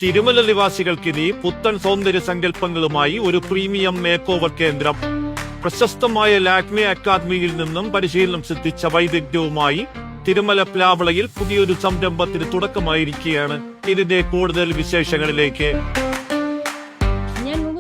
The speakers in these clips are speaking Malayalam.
തിരുമല നിവാസികൾക്കിനി പുത്തൻ സൗന്ദര്യ സങ്കല്പങ്ങളുമായി ഒരു പ്രീമിയം മേക്ക് ഓവർ കേന്ദ്രം. പ്രശസ്തമായ ലാക്മി അക്കാദമിയിൽ നിന്നും പരിശീലനം സിദ്ധിച്ച വൈദഗ്ധ്യവുമായി തിരുമല പ്ലാവിളയിൽ പുതിയൊരു സംരംഭത്തിന് തുടക്കമായിരിക്കുകയാണ്. ഇതിന്റെ കൂടുതൽ വിശേഷങ്ങളിലേക്ക്.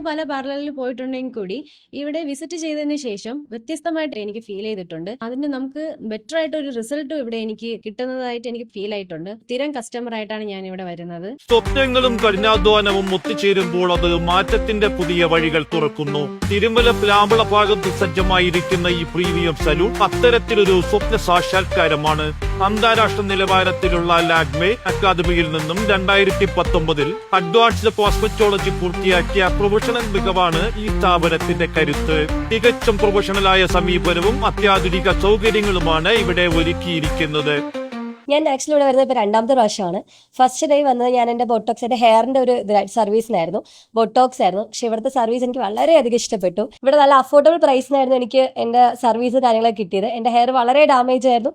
പല പാർലറിൽ പോയിട്ടുണ്ടെങ്കിൽ കൂടി ഇവിടെ വിസിറ്റ് ചെയ്തതിന് ശേഷം വ്യത്യസ്തമായിട്ട് എനിക്ക് ഫീൽ ചെയ്തിട്ടുണ്ട്. അതിന് നമുക്ക് ബെറ്റർ ആയിട്ട് ഒരു റിസൾട്ടും ഇവിടെ എനിക്ക് കിട്ടുന്നതായിട്ട് എനിക്ക് ഫീൽ ആയിട്ടുണ്ട്. സ്ഥിരം കസ്റ്റമർ ആയിട്ടാണ് ഞാൻ ഇവിടെ വരുന്നത്. സ്വപ്നങ്ങളും കഠിനാധ്വാനവും ഒത്തുചേരുമ്പോൾ അത് മാറ്റത്തിന്റെ പുതിയ വഴികൾ തുറക്കുന്നു. തിരുമല പ്ലാവിള ഭാഗത്ത് സജ്ജമായിരിക്കുന്ന ഈ പ്രീമിയം സലൂൺ അത്തരത്തിലൊരു സ്വപ്ന സാക്ഷാത്കാരമാണ്. അന്താരാഷ്ട്ര നിലവാരത്തിലുള്ള ലാക്മി അക്കാദമിയിൽ നിന്നും 2019 അഡ്വാൻസ്ഡ് കോസ്മെറ്റോളജി പൂർത്തിയാക്കിയ പ്രൊഫഷണൽ മികവാണ് ഈ സ്ഥാപനത്തിന്റെ കരുത്ത്. തികച്ചും പ്രൊഫഷണലായ സമീപനവും അത്യാധുനിക സൗകര്യങ്ങളുമാണ് ഇവിടെ ഒരുക്കിയിരിക്കുന്നത്. ഞാൻ ആക്ച്വലി ഇവിടെ വരുന്നത് ഇപ്പോൾ രണ്ടാമത്തെ പ്രാവശ്യമാണ്. ഫസ്റ്റ് ഡേ വന്നത് ഞാൻ എൻ്റെ ബൊട്ടോക്സ്, എൻ്റെ ഹെയറിൻ്റെ ഒരു സർവീസിനായിരുന്നു, ബൊട്ടോക്സ് ആയിരുന്നു. പക്ഷെ ഇവിടുത്തെ സർവീസ് എനിക്ക് വളരെയധികം ഇഷ്ടപ്പെട്ടു. ഇവിടെ നല്ല അഫോർഡബിൾ പ്രൈസിനായിരുന്നു എനിക്ക് എൻ്റെ സർവീസ് കാര്യങ്ങളൊക്കെ കിട്ടിയത്. എൻ്റെ ഹെയർ വളരെ ഡാമേജ് ആയിരുന്നു.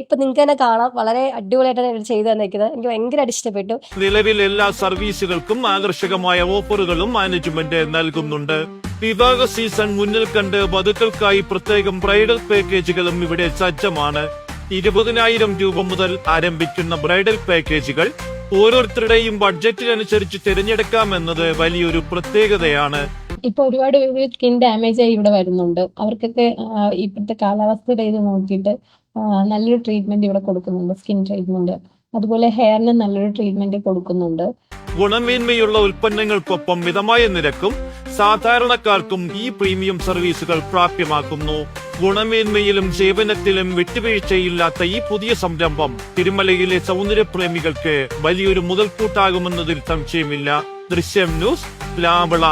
ഇപ്പം നിങ്ങൾക്ക് തന്നെ കാണാം, വളരെ അടിപൊളിയായിട്ടാണ് ഇവർ ചെയ്തു തന്നിരിക്കുന്നത്. എനിക്ക് ഭയങ്കരമായിട്ട് ഇഷ്ടപ്പെട്ടു. നിലവിൽ എല്ലാ സർവീസുകൾക്കും ആകർഷകമായ ഓഫറുകളും മാനേജ്മെന്റ് നൽകുന്നുണ്ട്. വിവാഹ സീസൺ മുന്നിൽ കണ്ട് വധുക്കൾക്കായി പ്രത്യേകം ബ്രൈഡൽ പാക്കേജുകളും ഇവിടെ സജ്ജമാണ്. 20,000 രൂപ മുതൽ ആരംഭിക്കുന്ന ബ്രൈഡൽ പാക്കേജുകൾ ഓരോരുത്തരുടെയും ബഡ്ജറ്റിനനുസരിച്ച് തിരഞ്ഞെടുക്കാമെന്നത് വലിയൊരു പ്രത്യേകതയാണ്. ഇപ്പൊ ഒരുപാട് പേര് സ്കിൻ ഡാമേജ് ആയി ഇവിടെ വരുന്നുണ്ട്. അവർക്കൊക്കെ ഇപ്പോഴത്തെ കാലാവസ്ഥയുടെ ഇത് നോക്കിയിട്ട് നല്ലൊരു ട്രീറ്റ്മെന്റ് ഇവിടെ കൊടുക്കുന്നുണ്ട്. സ്കിൻ ട്രീറ്റ്മെന്റ്, അതുപോലെ ഹെയറിന് നല്ലൊരു ട്രീറ്റ്മെന്റ് കൊടുക്കുന്നുണ്ട്. ഗുണമേന്മയുള്ള ഉൽപ്പന്നങ്ങൾക്കൊപ്പം മിതമായ നിരക്കും സാധാരണക്കാർക്കും ഈ പ്രീമിയം സർവീസുകൾ പ്രാപ്യമാക്കുന്നു. ഗുണമേന്മയിലും സേവനത്തിലും വിട്ടുവീഴ്ചയില്ലാത്ത ഈ പുതിയ സംരംഭം തിരുമലയിലെ സൗന്ദര്യപ്രേമികൾക്ക് വലിയൊരു മുതൽക്കൂട്ടാകുമെന്നതിൽ സംശയമില്ല. ദൃശ്യം ന്യൂസ്, പ്ലാവിള.